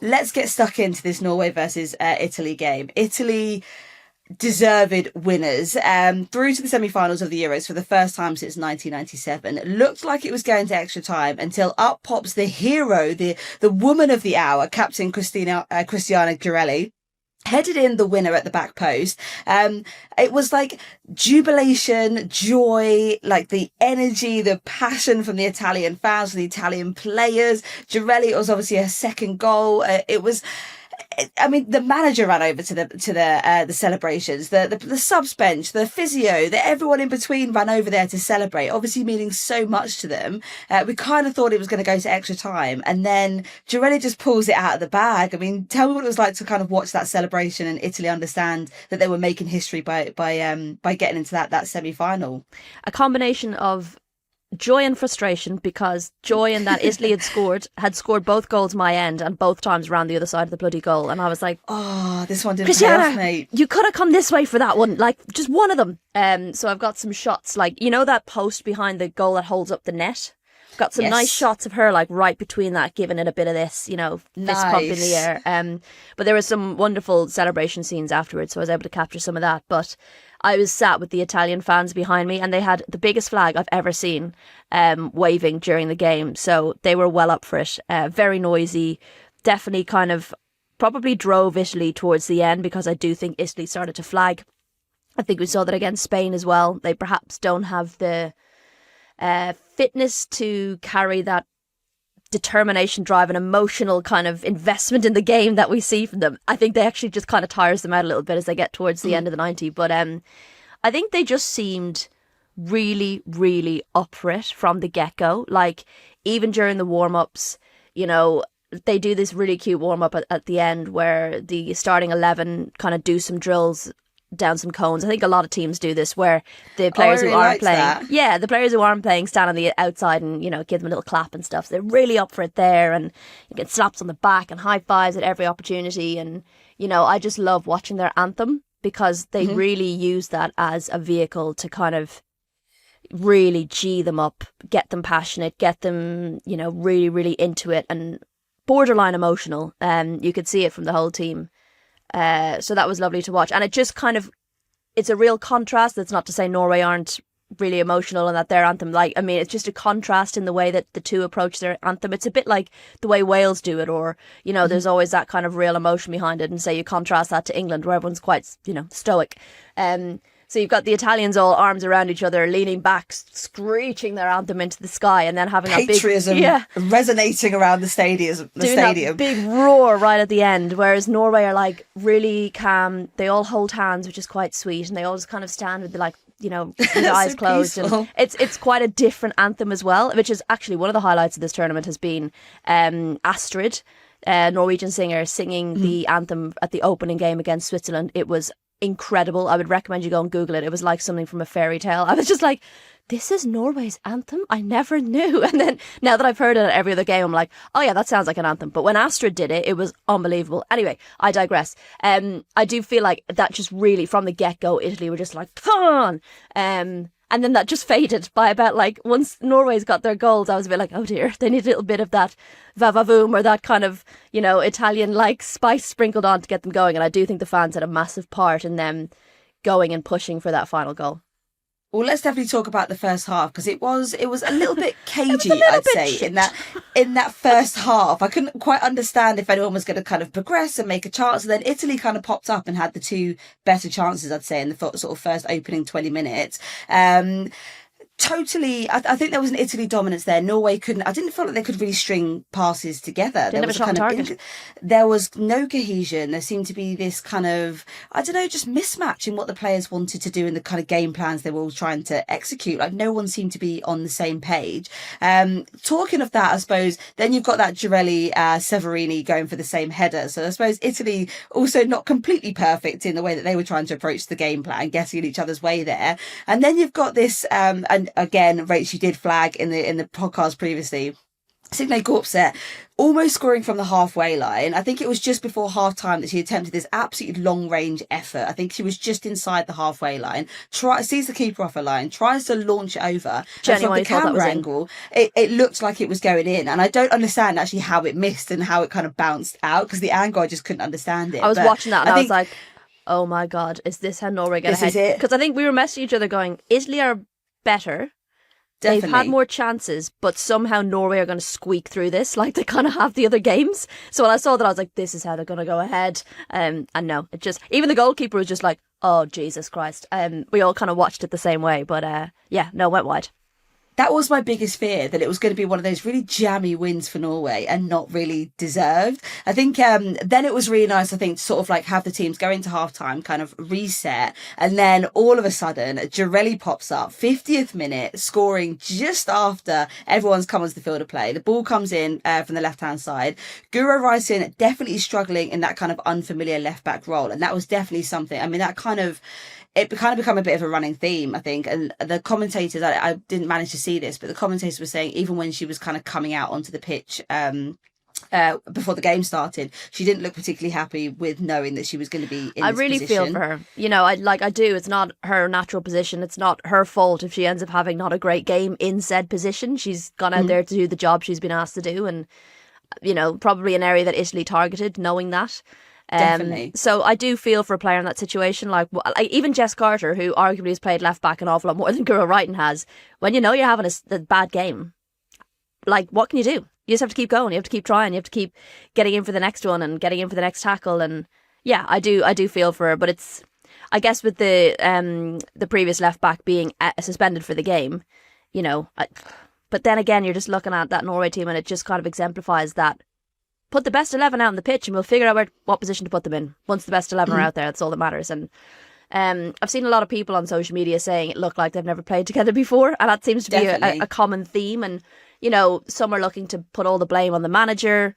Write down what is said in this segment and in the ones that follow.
let's get stuck into this Norway versus Italy game. Italy deserved winners through to the semi-finals of the Euros for the first time since 1997. It looked like it was going to extra time until up pops the hero, the woman of the hour, Captain Cristiana Girelli, headed in the winner at the back post. It was like jubilation, joy, like the energy, the passion from the Italian fans, from the Italian players. Girelli, it was obviously her second goal. I mean, the manager ran over to the celebrations, the subs bench, the physio, everyone in between ran over there to celebrate, obviously meaning so much to them. We kind of thought it was going to go to extra time, and then Girelli just pulls it out of the bag. I mean, tell me what it was like to kind of watch that celebration and Italy understand that they were making history by getting into that semi-final. A combination of joy and frustration, because joy in that Italy had scored both goals my end, and both times ran the other side of the bloody goal, and I was like, oh, this one didn't Cristiana, pay off, mate. You could have come this way for that one, like just one of them. So I've got some shots, like, you know, that post behind the goal that holds up the net. I've got some nice shots of her, like right between that, giving it a bit of this, you know, fist pump in the air. But there were some wonderful celebration scenes afterwards, so I was able to capture some of that. But I was sat with the Italian fans behind me, and they had the biggest flag I've ever seen waving during the game. So they were well up for it. Very noisy. Definitely kind of probably drove Italy towards the end, because I do think Italy started to flag. I think we saw that against Spain as well. They perhaps don't have the fitness to carry that determination, drive, and emotional kind of investment in the game that we see from them. I think they actually just kind of tires them out a little bit as they get towards the end of the 90. But I think they just seemed really, really up for it from the get-go. Like, even during the warm-ups, you know, they do this really cute warm-up at the end where the starting 11 kind of do some drills down some cones. I think a lot of teams do this, where the players who aren't playing, the players who aren't playing stand on the outside and, you know, give them a little clap and stuff. So they're really up for it there, and you get slaps on the back and high fives at every opportunity. And, you know, I just love watching their anthem, because they really use that as a vehicle to kind of really G them up, get them passionate, get them, you know, really, really into it and borderline emotional. You could see it from the whole team. So that was lovely to watch, and it just kind of, it's a real contrast. That's not to say Norway aren't really emotional and that their anthem, like, I mean, it's just a contrast in the way that the two approach their anthem. It's a bit like the way Wales do it, or, you know, there's always that kind of real emotion behind it, and say you contrast that to England, where everyone's quite, you know, stoic. So you've got the Italians all arms around each other, leaning back, screeching their anthem into the sky, and then having patriotism that big, resonating around the stadium. That big roar right at the end. Whereas Norway are like really calm. They all hold hands, which is quite sweet, and they all just kind of stand with the, like, you know, with their eyes closed. And it's quite a different anthem as well, which is actually one of the highlights of this tournament has been Astrid, Norwegian singer, singing the anthem at the opening game against Switzerland. It was incredible. I would recommend you go and Google it. It was like something from a fairy tale. I was just like, this is Norway's anthem? I never knew. And then now that I've heard it at every other game, I'm like, oh yeah, that sounds like an anthem. But when Astrid did it, it was unbelievable. Anyway, I digress. I do feel like that just really, from the get-go, Italy were just like, come on! And then that just faded by about, like, once Norway's got their goals, I was a bit like, oh dear, they need a little bit of that va-va-voom, or that kind of, you know, Italian-like spice sprinkled on to get them going. And I do think the fans had a massive part in them going and pushing for that final goal. Well, let's definitely talk about the first half, because it was a little bit cagey, I'd say, shit. in that first half. I couldn't quite understand if anyone was going to kind of progress and make a chance. And then Italy kind of popped up and had the two better chances, I'd say, in the sort of first opening 20 minutes. Totally, I think there was an Italy dominance there. Norway couldn't. I didn't feel like they could really string passes together. There was there was no cohesion. There seemed to be this kind of, I don't know, just mismatch in what the players wanted to do and the kind of game plans they were all trying to execute. Like, no one seemed to be on the same page. Talking of that, I suppose, then you've got that Girelli, Severini going for the same header. So I suppose Italy also not completely perfect in the way that they were trying to approach the game plan, getting in each other's way there. And then you've got this, and again, Rach, you did flag in the podcast previously, Signe Korpset almost scoring from the halfway line. I think it was just before half time that she attempted this absolutely long range effort. I think she was just inside the halfway line, sees the keeper off her line, tries to launch it over. And from the camera angle, it looked like it was going in. And I don't understand actually how it missed and how it kind of bounced out, because the angle, I just couldn't understand it. I was watching that and I was like, oh my God, is this how Norway get ahead? Because I think we were messaging each other going, Italy are better. Definitely. They've had more chances, but somehow Norway are going to squeak through this like they kind of have the other games. So when I saw that, I was like, this is how they're going to go ahead. And no, it just, even the goalkeeper was just like, oh, Jesus Christ. We all kind of watched it the same way. But yeah, no, went wide. That was my biggest fear, that it was going to be one of those really jammy wins for Norway and not really deserved. I think then it was really nice, I think, to sort of like have the teams go into halftime, kind of reset. And then all of a sudden, Girelli pops up, 50th minute, scoring just after everyone's come onto the field of play. The ball comes in from the left-hand side. Guro Reisen definitely struggling in that kind of unfamiliar left-back role. And that was definitely something, I mean, that kind of... It kind of become a bit of a running theme, I think. And the commentators, I didn't manage to see this, but the commentators were saying even when she was kind of coming out onto the pitch before the game started, she didn't look particularly happy with knowing that she was going to be in this really position. Feel for her. You know, I do. It's not her natural position. It's not her fault if she ends up having not a great game in said position. She's gone out there to do the job she's been asked to do. And, you know, probably an area that Italy targeted, knowing that. Definitely. So I do feel for a player in that situation, like even Jess Carter, who arguably has played left back an awful lot more than Guro Reiten has. When you know you're having a bad game, like, what can you do? You just have to keep going. You have to keep trying. You have to keep getting in for the next one and getting in for the next tackle. And yeah, I do feel for her. But it's, I guess, with the previous left back being suspended for the game, you know. But then again, you're just looking at that Norway team, and it just kind of exemplifies that. Put the best 11 out on the pitch and we'll figure out what position to put them in. Once the best 11 are out there, that's all that matters. And I've seen a lot of people on social media saying it looked like they've never played together before. And that seems to be a common theme. And, you know, some are looking to put all the blame on the manager,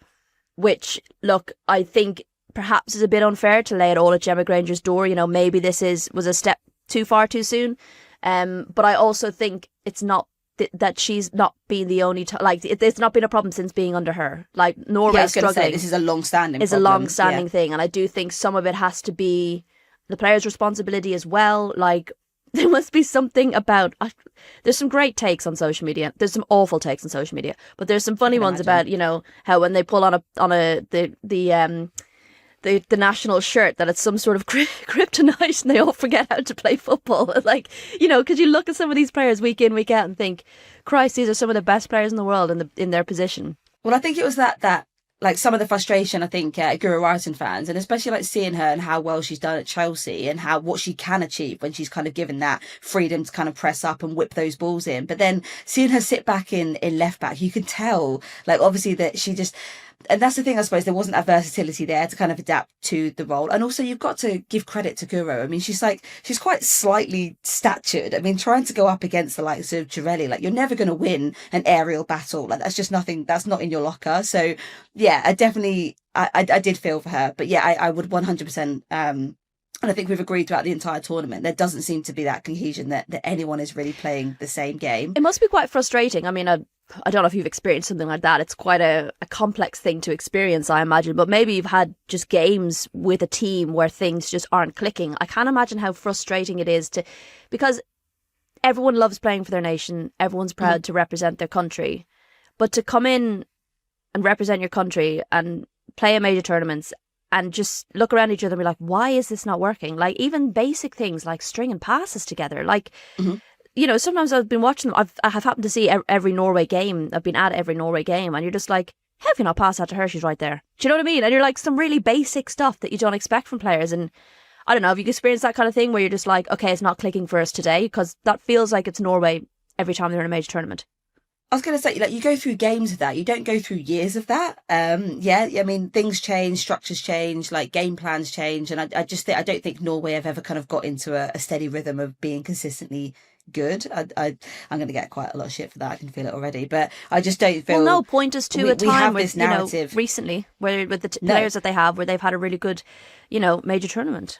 which, look, I think perhaps is a bit unfair to lay it all at Gemma Granger's door. You know, maybe this was a step too far too soon. But I also think it's not that she's not been the only it's not been a problem since being under her. Like, Norway struggling. This is a long-standing problem. A long-standing thing, and I do think some of it has to be the players' responsibility as well. Like, there must be something about. There's some great takes on social media. There's some awful takes on social media, but there's some funny ones about, you know, how when they pull on the national shirt, that it's some sort of kryptonite and they all forget how to play football. Like, you know, because you look at some of these players week in, week out and think, Christ, these are some of the best players in the world in their position. Well, I think it was that like some of the frustration, I think, Guro Reisen fans, and especially like seeing her and how well she's done at Chelsea and what she can achieve when she's kind of given that freedom to kind of press up and whip those balls in. But then seeing her sit back in left back, you can tell, like, obviously that she just... And that's the thing, I suppose, there wasn't that versatility there to kind of adapt to the role. And also, you've got to give credit to Guro. I mean, she's quite slightly statured. I mean, trying to go up against the likes of Girelli, like, you're never going to win an aerial battle. Like, that's just nothing, that's not in your locker. So, yeah, I did feel for her. But yeah, I would 100%, and I think we've agreed throughout the entire tournament, there doesn't seem to be that cohesion that anyone is really playing the same game. It must be quite frustrating. I mean, I don't know if you've experienced something like that. It's quite a complex thing to experience, I imagine. But maybe you've had just games with a team where things just aren't clicking. I can't imagine how frustrating it is because everyone loves playing for their nation. Everyone's proud to represent their country. But to come in and represent your country and play in major tournaments and just look around each other and be like, why is this not working? Like, even basic things like stringing passes together. Like, you know, sometimes I've been watching them. I have happened to see every Norway game. I've been at every Norway game, and you're just like, how have you not passed that to her? She's right there. Do you know what I mean? And you're like, some really basic stuff that you don't expect from players. And I don't know, have you experienced that kind of thing where you're just like, okay, it's not clicking for us today? Because that feels like it's Norway every time they're in a major tournament. I was going to say, like, you go through games of that. You don't go through years of that. Yeah, I mean, things change, structures change, like game plans change. And I just think, I don't think Norway have ever kind of got into a steady rhythm of being consistently good. I'm going to get quite a lot of shit for that. I can feel it already. But I just don't feel... Well, no, point us to a time with, you know, recently, where with the players that they have, where they've had a really good, you know, major tournament.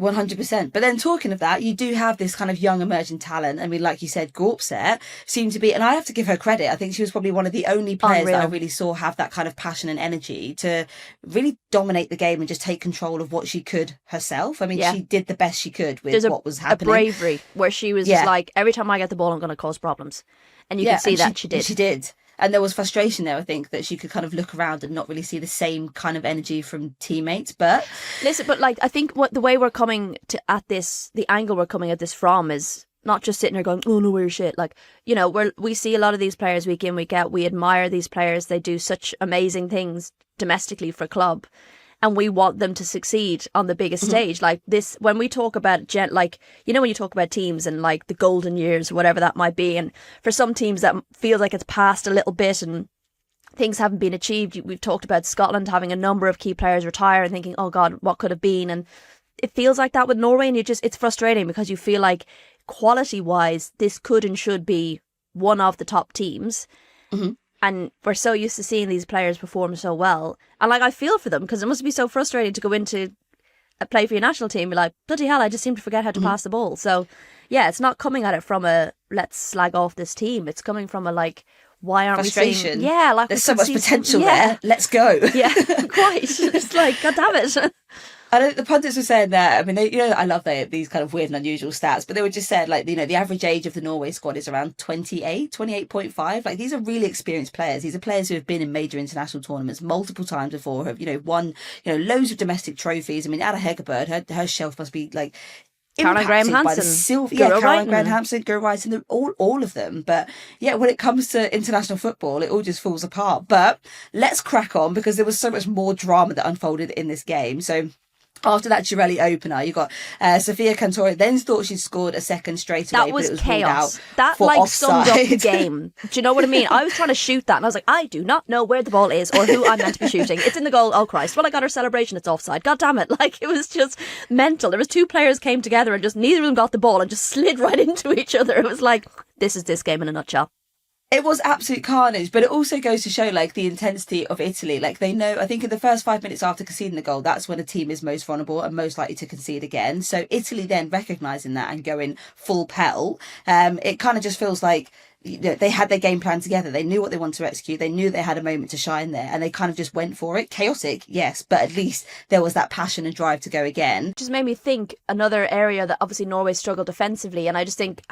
100%. But then talking of that, you do have this kind of young emerging talent. I mean, like you said, Gorpset seemed to be, and I have to give her credit. I think she was probably one of the only players that I really saw have that kind of passion and energy to really dominate the game and just take control of what she could herself. I mean, she did the best she could with what was happening. A bravery where she was just like, every time I get the ball, I'm going to cause problems. And you can see that she did. She did. And there was frustration there, I think, that she could kind of look around and not really see the same kind of energy from teammates. But listen, but like, I think the way we're coming at this, the angle we're coming at this from is not just sitting there going, oh no, we're shit. Like, you know, we see a lot of these players week in, week out. We admire these players. They do such amazing things domestically for club. And we want them to succeed on the biggest stage. Like this, when we talk about, like, you know, when you talk about teams and like the golden years, whatever that might be. And for some teams that feels like it's passed a little bit and things haven't been achieved. We've talked about Scotland having a number of key players retire and thinking, oh God, what could have been? And it feels like that with Norway. And it's frustrating because you feel like quality wise, this could and should be one of the top teams. Mm-hmm. And we're so used to seeing these players perform so well. And like, I feel for them because it must be so frustrating to go into a play for your national team. You're like, bloody hell, I just seem to forget how to pass the ball. So yeah, it's not coming at it from a, let's slag off this team. It's coming from a like, why aren't we seeing... Yeah, like there's so much potential there. Let's go. Yeah, quite. It's like, God damn it. I know the pundits were saying that. I mean, I love these kind of weird and unusual stats, but they were just said, like, you know, the average age of the Norway squad is around 28.5. Like, these are really experienced players. These are players who have been in major international tournaments multiple times before, have, you know, won, you know, loads of domestic trophies. I mean, Ada Hegerberg, her shelf must be like Caroline Graham Hansen, Caroline Graham Hansen, Guro Reiten, all of them. But yeah, when it comes to international football, it all just falls apart. But let's crack on because there was so much more drama that unfolded in this game. So after that Girelli opener, you got Sofia Cantori, then thought she'd scored a second straight away. That was, but it was chaos. That like offside. Summed up the game. Do you know what I mean? I was trying to shoot that and I was like, I do not know where the ball is or who I'm meant to be shooting. It's in the goal. Oh Christ. Well, I got her celebration. It's offside. God damn it. Like, it was just mental. There was two players came together and just neither of them got the ball and just slid right into each other. It was like, this is this game in a nutshell. It was absolute carnage, but it also goes to show like the intensity of Italy. Like they know, I think in the first 5 minutes after conceding the goal, that's when a team is most vulnerable and most likely to concede again. So Italy then recognising that and going full pelt, it kind of just feels like, you know, they had their game plan together. They knew what they wanted to execute. They knew they had a moment to shine there and they kind of just went for it. Chaotic, yes, but at least there was that passion and drive to go again. Just made me think another area that obviously Norway struggled defensively, and I just think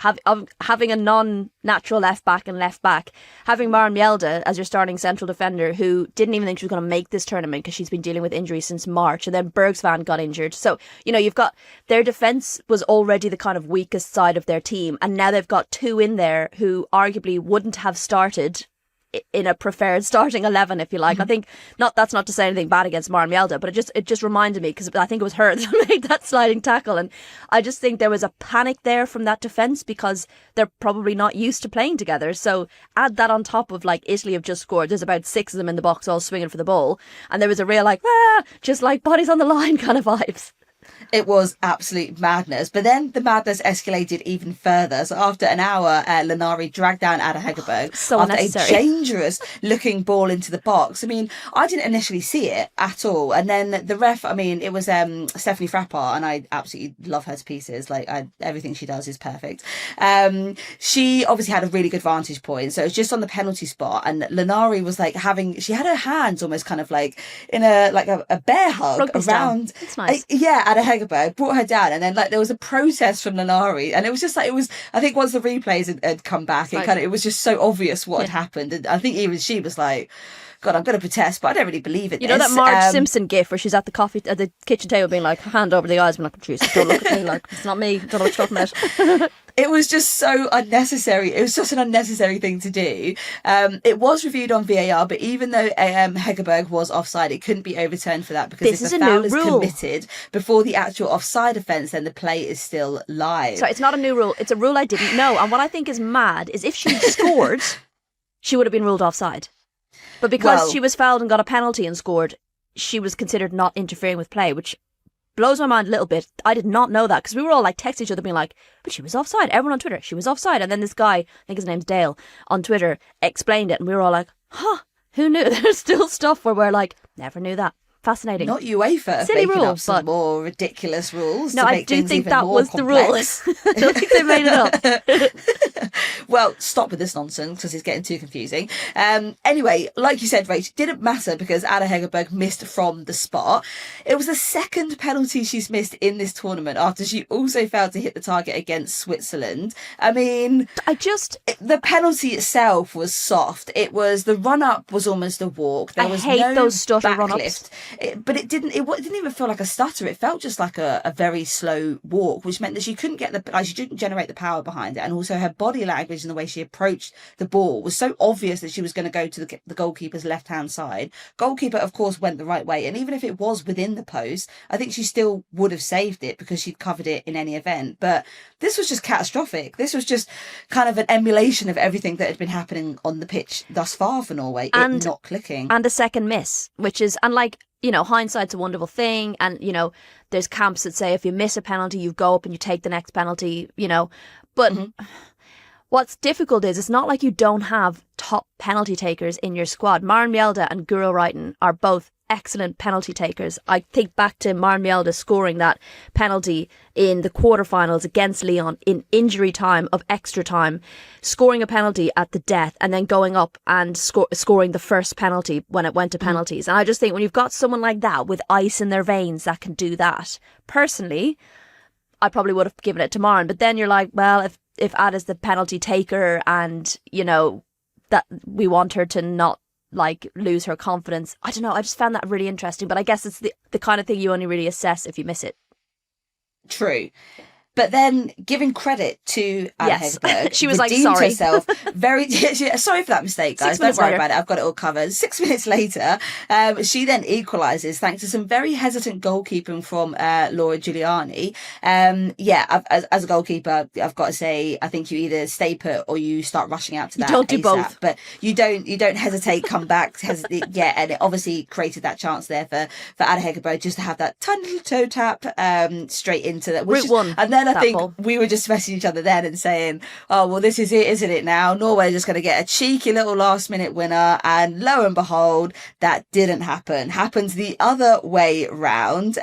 having a non-natural left back, having Maren Mjelde as your starting central defender who didn't even think she was going to make this tournament because she's been dealing with injuries since March, and then Bergsvan got injured. So, you know, you've got their defence was already the kind of weakest side of their team, and now they've got two in there who arguably wouldn't have started in a preferred starting 11, if you like. I think that's not to say anything bad against Maren Mjelde, but it just reminded me because I think it was her that made that sliding tackle, and I just think there was a panic there from that defence because they're probably not used to playing together. So add that on top of like Italy have just scored. There's about 6 of them in the box all swinging for the ball, and there was a real like just like bodies on the line kind of vibes. It was absolute madness. But then the madness escalated even further. So after an hour, Linari dragged down Ada Hegerberg after a dangerous looking ball into the box. I mean, I didn't initially see it at all. And then the ref, I mean, it was Stephanie Frappart, and I absolutely love her to pieces. Like, everything she does is perfect. She obviously had a really good vantage point. So it was just on the penalty spot. And Linari was like she had her hands almost kind of like in a bear hug Rugby around. It's nice. Ada Hegerberg brought her down, and then like there was a protest from Linari, and it was just like, it was, I think once the replays had come back, it was just so obvious what had happened, and I think even she was like, God, I'm going to protest, but I don't really believe it. You know that Marge Simpson gif where she's at the kitchen table being like, hand over the eyes, I'm like, Jesus, don't look at me, like, it's not me, don't know what you're talking about. It was just so unnecessary. It was just an unnecessary thing to do. It was reviewed on VAR, but even though Hegerberg was offside, it couldn't be overturned for that, because if the foul is committed before the actual offside offence, then the play is still live. Sorry, it's not a new rule. It's a rule I didn't know. And what I think is mad is if she'd scored, she would have been ruled offside. But because she was fouled and got a penalty and scored, she was considered not interfering with play, which blows my mind a little bit. I did not know that, because we were all like texting each other being like, but she was offside. Everyone on Twitter, she was offside. And then this guy, I think his name's Dale, on Twitter explained it, and we were all like, who knew? There's still stuff where we're like, never knew that. Fascinating. Not UEFA Silly making rule, up some more ridiculous rules. No, to I make do things think even that more was the complex. rules. I don't think they made it up. Well, stop with this nonsense because it's getting too confusing. Anyway, like you said, Rach, it didn't matter because Anna Hegerberg missed from the spot. It was the second penalty she's missed in this tournament after she also failed to hit the target against Switzerland. I mean, the penalty itself was soft. It was, the run up was almost a walk. There was hate no those stutter run backlift. ups. But it didn't even feel like a stutter. It felt just like a very slow walk, which meant that she couldn't she didn't generate the power behind it. And also her body language and the way she approached the ball was so obvious that she was going to go to the goalkeeper's left-hand side. Goalkeeper, of course, went the right way. And even if it was within the post, I think she still would have saved it because she'd covered it in any event. But this was just catastrophic. This was just kind of an emulation of everything that had been happening on the pitch thus far for Norway. It not clicking. And a second miss, which is, and like, you know, hindsight's a wonderful thing. And, you know, there's camps that say if you miss a penalty, you go up and you take the next penalty, you know. But what's difficult is it's not like you don't have top penalty takers in your squad. Maren Mjelde and Guro Reiten are both excellent penalty takers. I think back to Maren Mjelde scoring that penalty in the quarterfinals against Lyon in injury time of extra time, scoring a penalty at the death and then going up and scoring the first penalty when it went to penalties. And I just think when you've got someone like that with ice in their veins that can do that, personally, I probably would have given it to Maren. But then you're like, well, if Ada's the penalty taker and, you know, that we want her to not like lose her confidence. I don't know. I just found that really interesting. But I guess it's the kind of thing you only really assess if you miss it. True. But then giving credit to Anna Hegerberg, she was like, sorry. herself sorry for that mistake, guys. Don't worry about it. I've got it all covered. 6 minutes later, she then equalises thanks to some very hesitant goalkeeping from Laura Giuliani. As a goalkeeper, I've got to say, I think you either stay put or you start rushing out to that. You don't do ASAP. both. But you don't hesitate, come back, hesitate. Yeah, and it obviously created that chance there for Anna Hegerberg just to have that tiny little toe tap straight into that. Route one. And then I think we were just messaging each other then and saying, oh, well, this is it, isn't it now? Norway's just going to get a cheeky little last minute winner. And lo and behold, that didn't happen. Happened the other way round.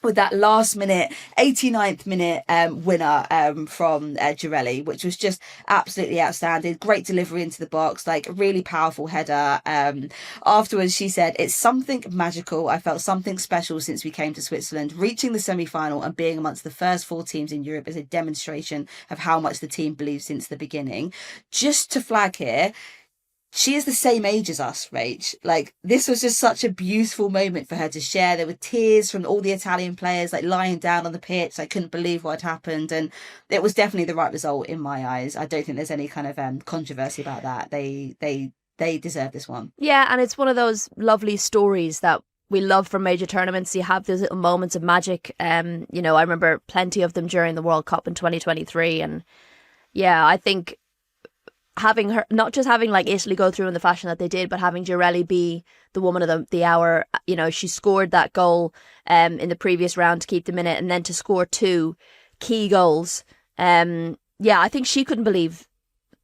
With that last minute, 89th minute winner from Girelli, which was just absolutely outstanding. Great delivery into the box, like really powerful header. Afterwards, she said, it's something magical. I felt something special since we came to Switzerland. Reaching the semi-final and being amongst the first 4 teams in Europe is a demonstration of how much the team believes since the beginning. Just to flag here, she is the same age as us, Rach. Like, this was just such a beautiful moment for her to share. There were tears from all the Italian players, like lying down on the pitch. I couldn't believe what had happened. And it was definitely the right result in my eyes. I don't think there's any kind of controversy about that. They deserve this one. Yeah, and it's one of those lovely stories that we love from major tournaments. You have those little moments of magic. You know, I remember plenty of them during the World Cup in 2023. And yeah, I think having her, not just having like Italy go through in the fashion that they did, but having Girelli be the woman of the hour. You know, she scored that goal in the previous round to keep them in it, and then to score 2 key goals. Yeah, I think she couldn't believe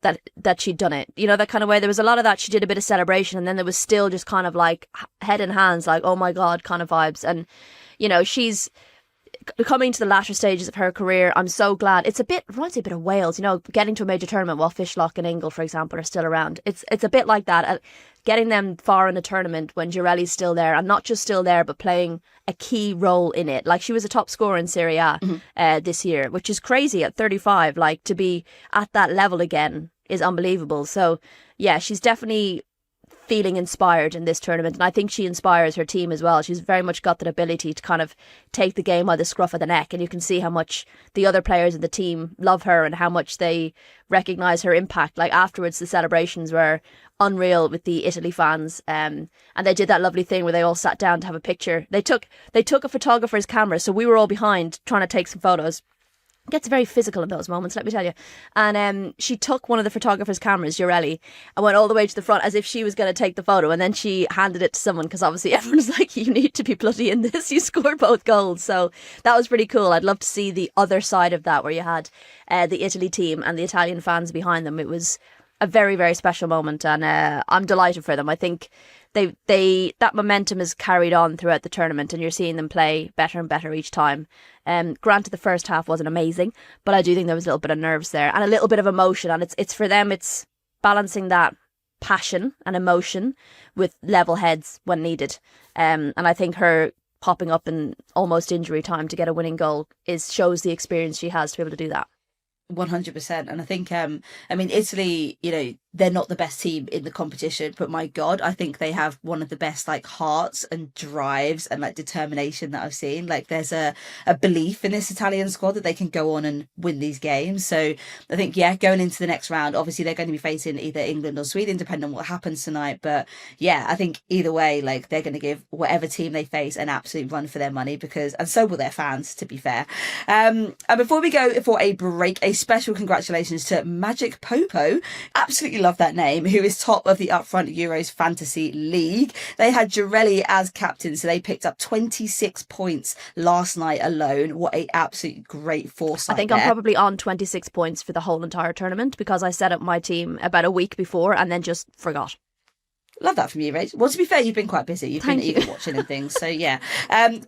that she'd done it. You know, that kind of way. There was a lot of that. She did a bit of celebration, and then there was still just kind of like head in hands, like, oh my God, kind of vibes. And, you know, she's coming to the latter stages of her career. I'm so glad. It reminds me a bit of Wales, you know, getting to a major tournament while Fishlock and Ingle, for example, are still around. It's a bit like that, getting them far in a tournament when Girelli's still there, and not just still there, but playing a key role in it. Like, she was a top scorer in Serie A this year, which is crazy at 35. Like, to be at that level again is unbelievable. So yeah, she's definitely feeling inspired in this tournament, and I think she inspires her team as well. She's very much got that ability to kind of take the game by the scruff of the neck, and you can see how much the other players in the team love her and how much they recognise her impact. Like, afterwards, the celebrations were unreal with the Italy fans, and they did that lovely thing where they all sat down to have a picture. They took a photographer's camera, so we were all behind trying to take some photos. It gets very physical in those moments, let me tell you. And she took one of the photographer's cameras, Girelli, and went all the way to the front as if she was going to take the photo, and then she handed it to someone, because obviously everyone's like, you need to be bloody in this, you scored both goals. So that was pretty cool. I'd love to see the other side of that, where you had the Italy team and the Italian fans behind them. It was a very, very special moment, and I'm delighted for them. I think that momentum is carried on throughout the tournament, and you're seeing them play better and better each time. Granted, the first half wasn't amazing, but I do think there was a little bit of nerves there and a little bit of emotion, and it's for them, it's balancing that passion and emotion with level heads when needed. And I think her popping up in almost injury time to get a winning goal shows the experience she has to be able to do that. 100%. And I think, Italy, they're not the best team in the competition, but my God, I think they have one of the best like hearts and drives and like determination that I've seen. Like there's a belief in this Italian squad that they can go on and win these games. So I think, going into the next round, obviously they're going to be facing either England or Sweden, depending on what happens tonight. But I think either way, like they're going to give whatever team they face an absolute run for their money, and so will their fans, to be fair. And before we go for a break, a special congratulations to Magic Popo. Absolutely love that name, who is top of the Upfront Euros Fantasy League. They had Girelli as captain, so they picked up 26 points last night alone. What a absolute great foresight. I think I'm probably on 26 points for the whole entire tournament because I set up my team about a week before and then just forgot. Love that from you, Rach. Well, to be fair, you've been quite busy. You've been even watching and things. So,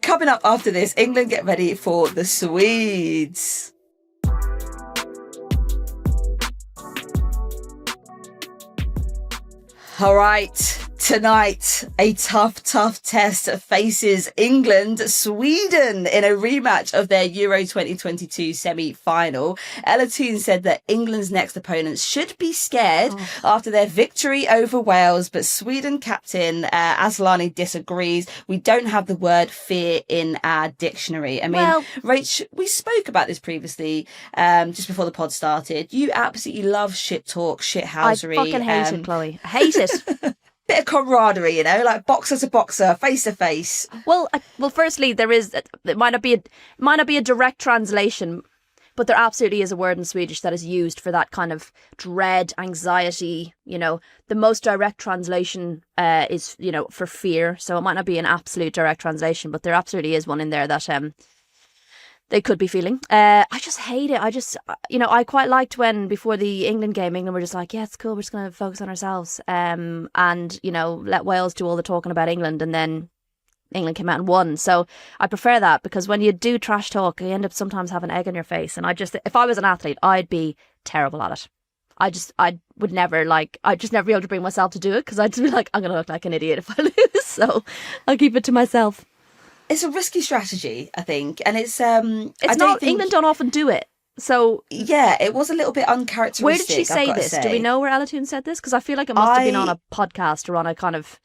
coming up after this, England get ready for the Swedes. All right, tonight, a tough test faces England, Sweden in a rematch of their Euro 2022 semi-final. Ella Toone said that England's next opponents should be scared after their victory over Wales, but Sweden captain Asllani disagrees. We don't have the word fear in our dictionary. I mean, Rach, we spoke about this previously, just before the pod started. You absolutely love shit talk, shithousery. I fucking hate it, Chloe. I hate it. Bit of camaraderie, like boxer to boxer, face to face. Well, firstly, it might not be a direct translation, but there absolutely is a word in Swedish that is used for that kind of dread, anxiety. The most direct translation is for fear. So it might not be an absolute direct translation, but there absolutely is one in there that they could be feeling. I just hate it. I quite liked when before the England game, England were just like, yeah, it's cool, we're just going to focus on ourselves and let Wales do all the talking about England, and then England came out and won. So I prefer that, because when you do trash talk, you end up sometimes having egg on your face, and if I was an athlete, I'd be terrible at it. I would never I'd just never be able to bring myself to do it, because I'd just be like, I'm going to look like an idiot if I lose, so I'll keep it to myself. It's a risky strategy, I think, and England don't often do it. So it was a little bit uncharacteristic. Where did she say this? Do we know where Ella Toone said this? Because I feel like it must have been on a podcast or on a kind of.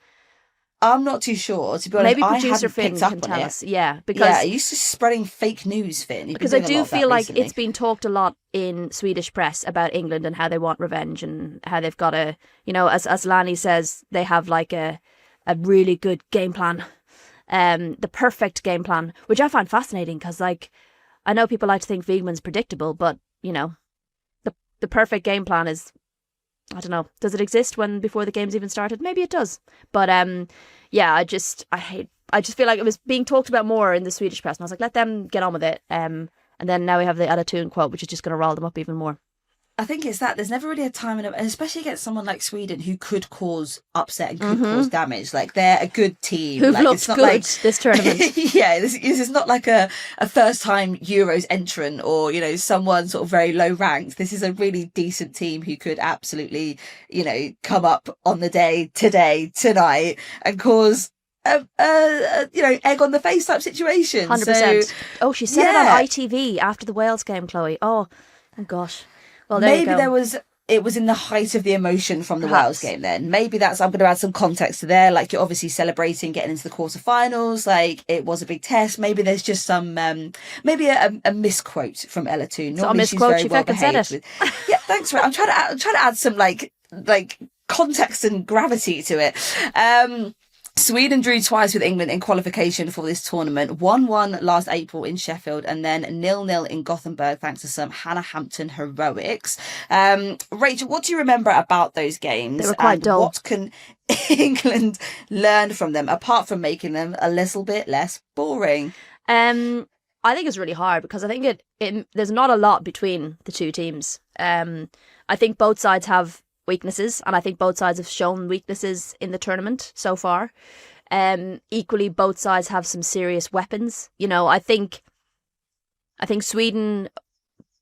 I'm not too sure, to be honest. Maybe producer Finn can tell us. Yeah, because are you just spreading fake news, Finn? Because I do feel like it's been talked a lot in Swedish press about England and how they want revenge and how they've got as Lani says, they have like a really good game plan. The perfect game plan, which I find fascinating, because I know people like to think Wiegman's predictable, but the perfect game plan is, I don't know, does it exist before the game's even started? Maybe it does, but I just feel like it was being talked about more in the Swedish press, and I was like, let them get on with it, and then now we have the Ella Toone quote, which is just going to rile them up even more. I think it's that there's never really a time, and especially against someone like Sweden who could cause upset and could cause damage. Like, they're a good team. Who've looked good this tournament. This is not like a first-time Euros entrant or, someone sort of very low ranked. This is a really decent team who could absolutely, come up on the day today, tonight, and cause egg on the face type situation. 100%. She said it on ITV after the Wales game, Chloe. Oh gosh. Well, maybe it was in the height of the emotion from the Wales game then. Maybe I'm going to add some context to there. Like, you're obviously celebrating getting into the quarterfinals. Like, it was a big test. Maybe there's just some, maybe a misquote from Ella Toone. Normally she's very well behaved. Thanks. I'm trying to add some like context and gravity to it. Sweden drew twice with England in qualification for this tournament. 1-1 last April in Sheffield, and then 0-0 in Gothenburg thanks to some Hannah Hampton heroics. Rachel, what do you remember about those games? They were quite dull. What can England learn from them, apart from making them a little bit less boring? I think it's really hard, because I think there's not a lot between the two teams. I think both sides have weaknesses, and I think both sides have shown weaknesses in the tournament so far. Equally, both sides have some serious weapons. I think Sweden,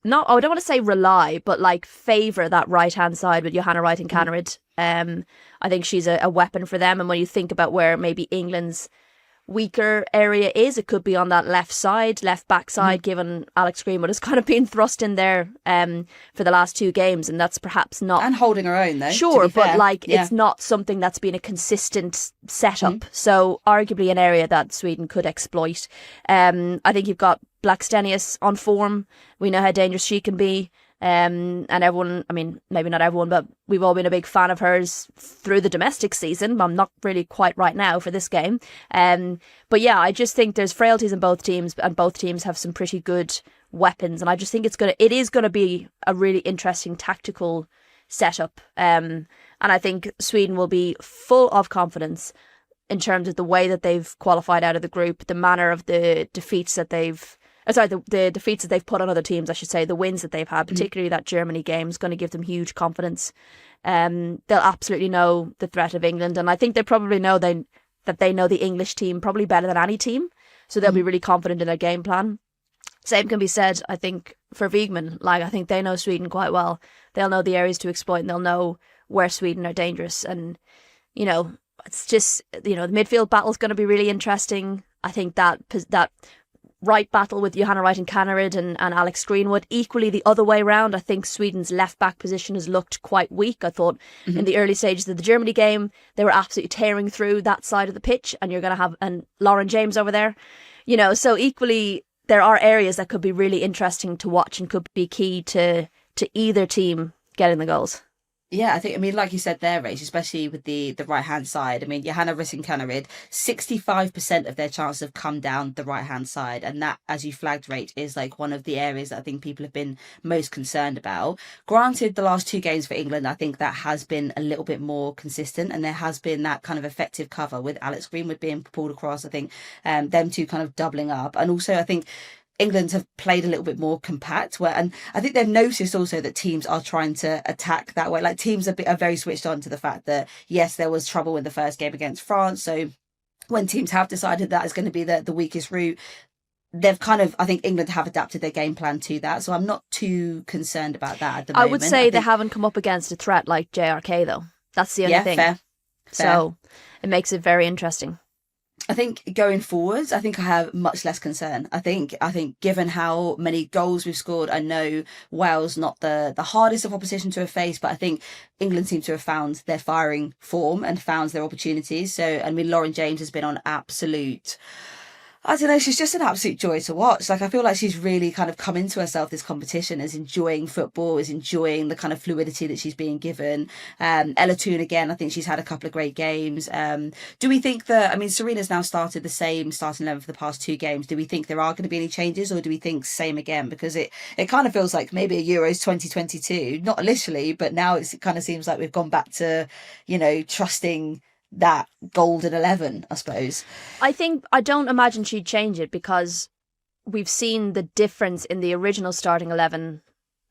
I don't want to say rely, but like favour that right-hand side with Johanna Reiten-Kaneryd. I think she's a weapon for them. And when you think about where maybe England's weaker area is, it could be on that left back side, given Alex Greenwood has kind of been thrust in there for the last 2 games, and that's perhaps not... And holding her own, though. Sure, but it's not something that's been a consistent setup. So arguably an area that Sweden could exploit. I think you've got Blackstenius on form. We know how dangerous she can be. And everyone, I mean, maybe not everyone, but we've all been a big fan of hers through the domestic season. I'm not really quite right now for this game. But yeah, I just think there's frailties in both teams, and both teams have some pretty good weapons. And I just think it is going to be a really interesting tactical setup. And I think Sweden will be full of confidence in terms of the way that they've qualified out of the group, the manner of the defeats that they've the defeats that they've put on other teams, I should say, the wins that they've had, particularly that Germany game, is going to give them huge confidence. They'll absolutely know the threat of England, and I think they probably know that they know the English team probably better than any team, so they'll be really confident in their game plan. Same can be said, I think, for Wiegman. Like, I think they know Sweden quite well. They'll know the areas to exploit, and they'll know where Sweden are dangerous. And, it's just, the midfield battle is going to be really interesting. I think that right battle with Johanna Reiten-Kaneryd and Alex Greenwood. Equally the other way around, I think Sweden's left back position has looked quite weak. I thought in the early stages of the Germany game they were absolutely tearing through that side of the pitch, and you're going to have Lauren James over there. So equally there are areas that could be really interesting to watch and could be key to either team getting the goals. Yeah, like you said there, Rach, especially with the right-hand side. Johanna Reiten-Kaneryd, 65% of their chances have come down the right-hand side. And that, as you flagged, Rach, is like one of the areas that I think people have been most concerned about. Granted, the last 2 games for England, I think that has been a little bit more consistent. And there has been that kind of effective cover with Alex Greenwood being pulled across. I think them two kind of doubling up. And also, I think England have played a little bit more compact, and I think they've noticed also that teams are trying to attack that way. Like, teams are very switched on to the fact that, yes, there was trouble in the first game against France. So when teams have decided that is going to be the weakest route, they've I think England have adapted their game plan to that. So I'm not too concerned about that at the moment. I would say they haven't come up against a threat like JRK, though. That's the only thing. Fair. So it makes it very interesting. I think going forwards, I think I have much less concern. I think given how many goals we've scored, I know Wales not the hardest of opposition to have faced, but I think England seem to have found their firing form and found their opportunities. So, Lauren James has been on absolute... I don't know, she's just an absolute joy to watch. Like, I feel like she's really kind of come into herself this competition, is enjoying football, is enjoying the kind of fluidity that she's being given. Ella Toone, again, I think she's had a couple of great games. Do we think that, Serena's now started the same starting 11 for the past 2 games. Do we think there are going to be any changes, or do we think same again? Because it kind of feels like maybe a Euros 2022, not literally, but now it kind of seems like we've gone back to, trusting that golden 11, I suppose. I don't imagine she'd change it, because we've seen the difference in the original starting 11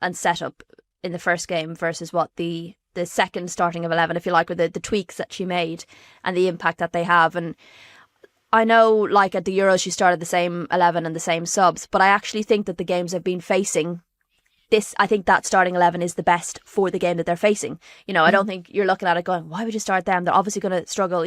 and setup in the first game versus what the second starting of 11, if you like, with the tweaks that she made and the impact that they have. And I know, like, at the Euros she started the same 11 and the same subs, but I actually think that the games they've been facing, I think that starting 11 is the best for the game that they're facing. I don't think you're looking at it going, why would you start them? They're obviously going to struggle.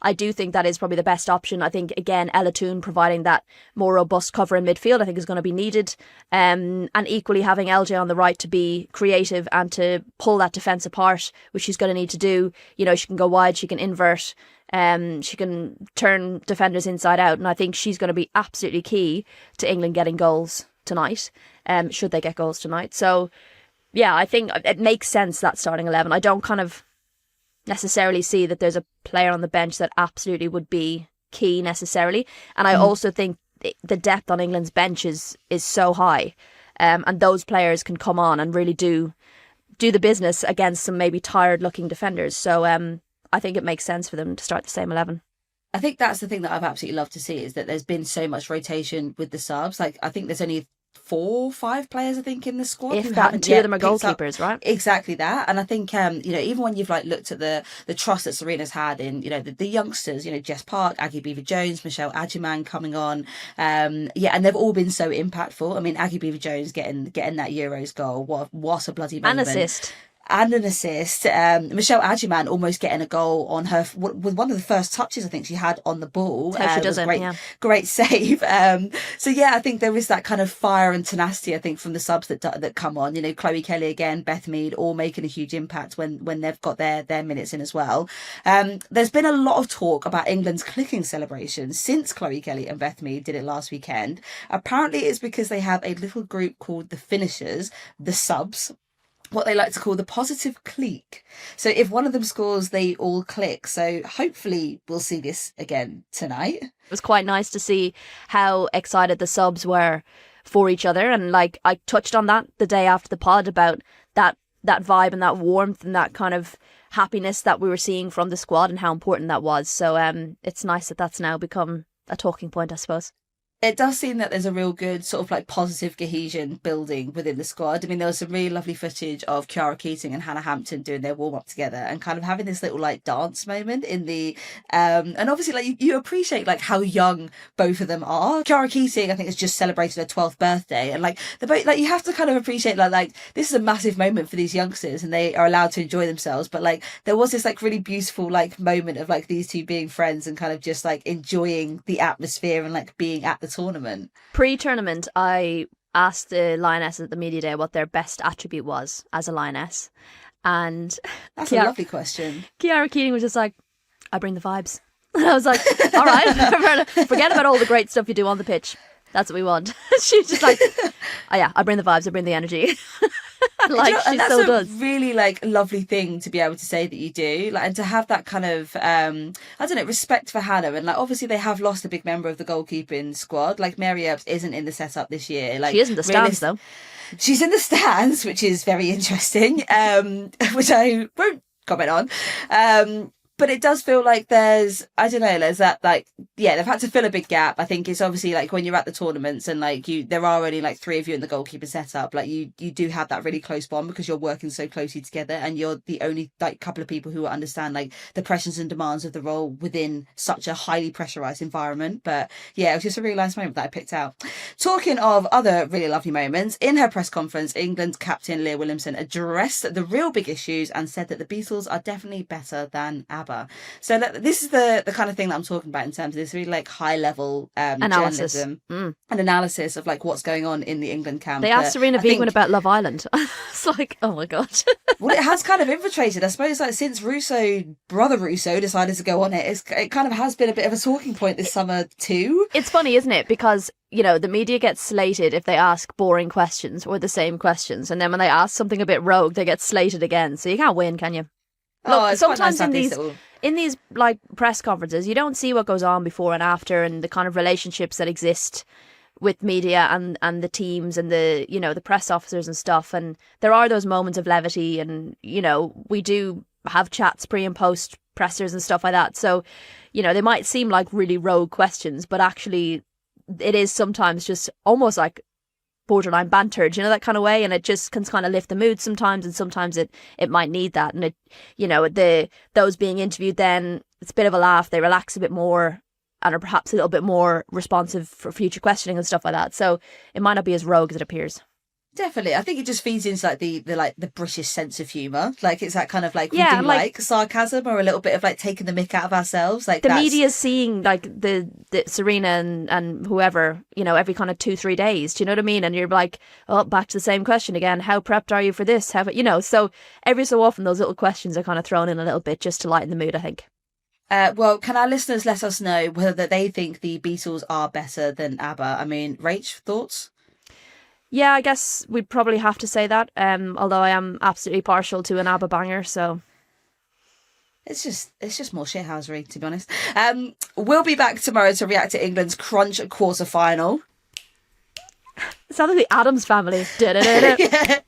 I do think that is probably the best option. I think, again, Ella Toone providing that more robust cover in midfield, I think, is going to be needed. And equally having LJ on the right to be creative and to pull that defence apart, which she's going to need to do. She can go wide, she can invert, she can turn defenders inside out. And I think she's going to be absolutely key to England getting goals tonight, should they get goals tonight. So yeah, I think it makes sense, that starting 11. I don't kind of necessarily see that there's a player on the bench that absolutely would be key necessarily. And I also think the depth on England's bench is so high, and those players can come on and really do the business against some maybe tired looking defenders. So I think it makes sense for them to start the same 11. I think that's the thing that I've absolutely loved to see, is that there's been so much rotation with the subs. Like, I think there's only 4 or 5 players, I think, in the squad. If who that, haven't and two of yet them are picked up goalkeepers, right? exactly that. And I think, even when you've like looked at the trust that Serena's had in, the youngsters, Jess Park, Aggie Beaver-Jones, Michelle Adjiman coming on, and they've all been so impactful. I mean, Aggie Beaver-Jones getting that Euros goal, what a bloody moment. And an assist. Michelle Adjiman almost getting a goal on her with one of the first touches I think she had on the ball. How she does it, great save. So yeah, I think there is that kind of fire and tenacity, I think, from the subs that come on. Chloe Kelly again, Beth Mead, all making a huge impact when they've got their minutes in as well. There's been a lot of talk about England's clicking celebration since Chloe Kelly and Beth Mead did it last weekend. Apparently it's because they have a little group called the finishers, the subs, what they like to call the positive clique. So if one of them scores, they all click. So hopefully we'll see this again tonight. It was quite nice to see how excited the subs were for each other. And like I touched on that the day after the pod about that vibe and that warmth and that kind of happiness that we were seeing from the squad and how important that was. So it's nice that that's now become a talking point, I suppose. It does seem that there's a real good sort of like positive cohesion building within the squad. I mean, there was some really lovely footage of Kiara Keating and Hannah Hampton doing their warm-up together and kind of having this little like dance moment in the and obviously like you appreciate like how young both of them are. Kiara Keating, I think, has just celebrated her 12th birthday, and like you have to kind of appreciate like this is a massive moment for these youngsters and they are allowed to enjoy themselves. But like there was this like really beautiful like moment of like these two being friends and kind of just like enjoying the atmosphere and like being at the tournament. Pre-tournament, I asked the Lionesses at the media day what their best attribute was as a Lioness, and that's a lovely question. Kiara Keating was just like, I bring the vibes. And I was like, all right, forget about all the great stuff you do on the pitch. That's what we want. She's just like, oh yeah, I bring the vibes, I bring the energy. Like she so does. That's a really like lovely thing to be able to say that you do, like, and to have that kind of I don't know, respect for Hannah. And like obviously they have lost a big member of the goalkeeping squad. Like Mary Earps isn't in the setup this year. Like she isn't the stands though. She's in the stands, which is very interesting. Which I won't comment on. But it does feel like there's that like, yeah, they've had to fill a big gap. I think it's obviously like when you're at the tournaments and like there are only like 3 of you in the goalkeeper setup, like you do have that really close bond because you're working so closely together and you're the only like couple of people who understand like the pressures and demands of the role within such a highly pressurized environment. But yeah, it was just a really nice moment that I picked out. Talking of other really lovely moments, in her press conference, England's captain Leah Williamson addressed the real big issues and said that the Beatles are definitely better than ABBA. So this is the kind of thing that I'm talking about in terms of this really like high level analysis journalism and analysis of like what's going on in the England camp. They asked Serena Wiegman about Love Island. It's like, oh my god. Well, it has kind of infiltrated, I suppose, like since brother Russo decided to go on it, it kind of has been a bit of a talking point this summer too. It's funny, isn't it? Because the media gets slated if they ask boring questions or the same questions, and then when they ask something a bit rogue, they get slated again. So you can't win, can you? Look, sometimes in these like press conferences, you don't see what goes on before and after, and the kind of relationships that exist with media and the teams and the the press officers and stuff. And there are those moments of levity, and we do have chats pre and post pressers and stuff like that. So they might seem like really rogue questions, but actually it is sometimes just almost like borderline bantered, that kind of way, and it just can kind of lift the mood sometimes, and sometimes it might need that. And it those being interviewed, then it's a bit of a laugh, they relax a bit more and are perhaps a little bit more responsive for future questioning and stuff like that. So it might not be as rogue as it appears. Definitely. I think it just feeds into like the British sense of humour. Like it's that kind of like, we do like sarcasm or a little bit of like taking the mick out of ourselves. Like the media's seeing like the Serena and whoever, every kind of 2-3 days. Do you know what I mean? And you're like, oh, back to the same question again. How prepped are you for this? So every so often those little questions are kind of thrown in a little bit just to lighten the mood, I think. Well, can our listeners let us know whether they think the Beatles are better than ABBA? I mean, Rach, thoughts? Yeah, I guess we'd probably have to say that, although I am absolutely partial to an ABBA banger, so... It's just more shithousery, to be honest. We'll be back tomorrow to react to England's crunch quarter-final. It sounds like the Addams Family. Yeah.